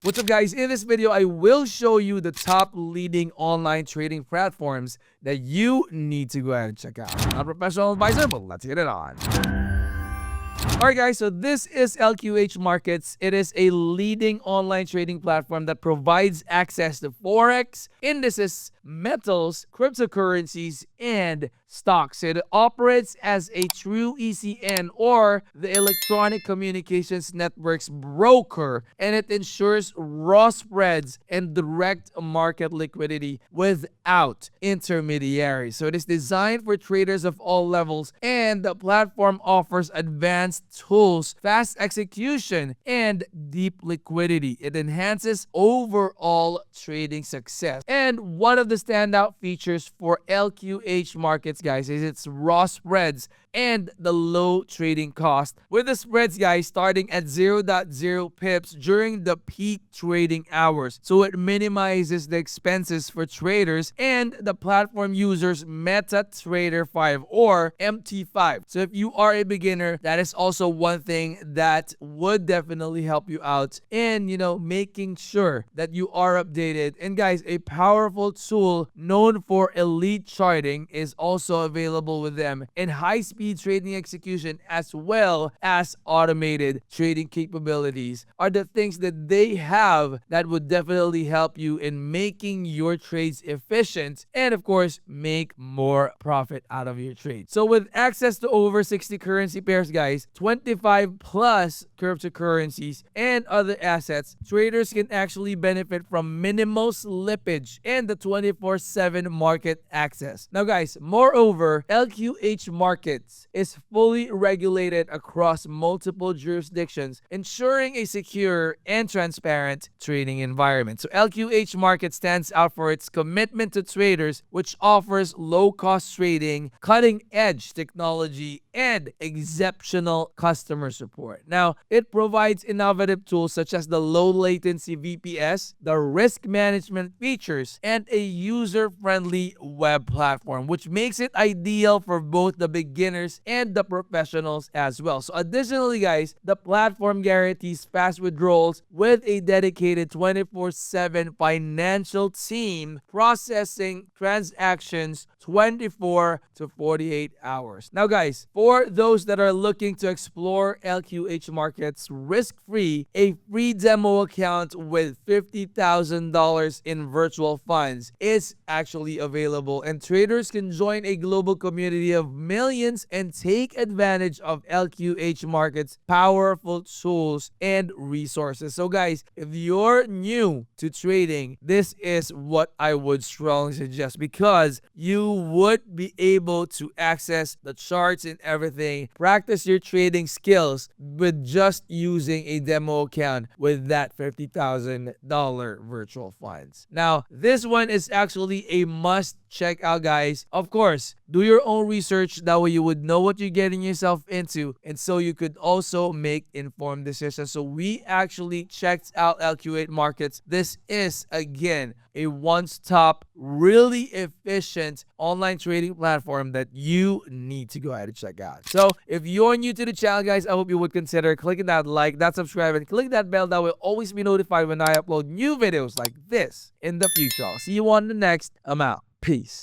What's up, guys? In this video, I will show you the top leading online trading platforms that you need to go ahead and check out. I'm not a professional advisor, but let's get it on. Alright guys, so this is LQH Markets. It is a leading online trading platform that provides access to Forex, indices, metals, cryptocurrencies, and stocks. It operates as a true ECN, or the Electronic Communications Network's broker, and it ensures raw spreads and direct market liquidity without intermediaries. So it is designed for traders of all levels, and the platform offers advanced tools, fast execution, and deep liquidity. It enhances overall trading success. And one of the standout features for LQH Markets, guys, is its raw spreads and the low trading cost, with the spreads, guys, starting at 0.0 pips during the peak trading hours. So it minimizes the expenses for traders and the platform users MetaTrader 5 or MT5. So if you are a beginner, that is also one thing that would definitely help you out in, making sure that you are updated. And guys, a powerful tool known for elite charting is also available with them, and high-speed trading execution as well as automated trading capabilities are the things that they have that would definitely help you in making your trades efficient and, of course, make more profit out of your trade. So with access to over 60 currency pairs, guys, 25 plus cryptocurrencies and other assets, traders can actually benefit from minimal slippage and the 24/7 market access. Now, guys, moreover, LQH Markets is fully regulated across multiple jurisdictions, ensuring a secure and transparent trading environment. So LQH Market stands out for its commitment to traders, which offers low-cost trading, cutting-edge technology, and exceptional customer support. Now, it provides innovative tools such as the low latency VPS, the risk management features, and a user-friendly web platform, which makes it ideal for both the beginners and the professionals as well. So additionally, guys, the platform guarantees fast withdrawals with a dedicated 24/7 financial team processing transactions 24 to 48 hours. Now, guys, for those that are looking to explore LQH Markets risk-free, a free demo account with $50,000 in virtual funds is actually available, and traders can join a global community of millions and take advantage of LQH Markets' powerful tools and resources. So, guys, if you're new to trading, this is what I would strongly suggest, because you would be able to access the charts and everything, practice your trading skills with just using a demo account with that $50,000 virtual funds. Now, this one is actually a must check out, guys. Of course, do your own research. That way you would know what you're getting yourself into, and so you could also make informed decisions. So we actually checked out LQH Markets. This is, again, a one-stop, really efficient online trading platform that you need to go ahead and check out. So if you're new to the channel, guys, I hope you would consider clicking that like, that subscribe, and click that bell. That will always be notified when I upload new videos like this in the future. I'll see you on the next. I'm out. Peace.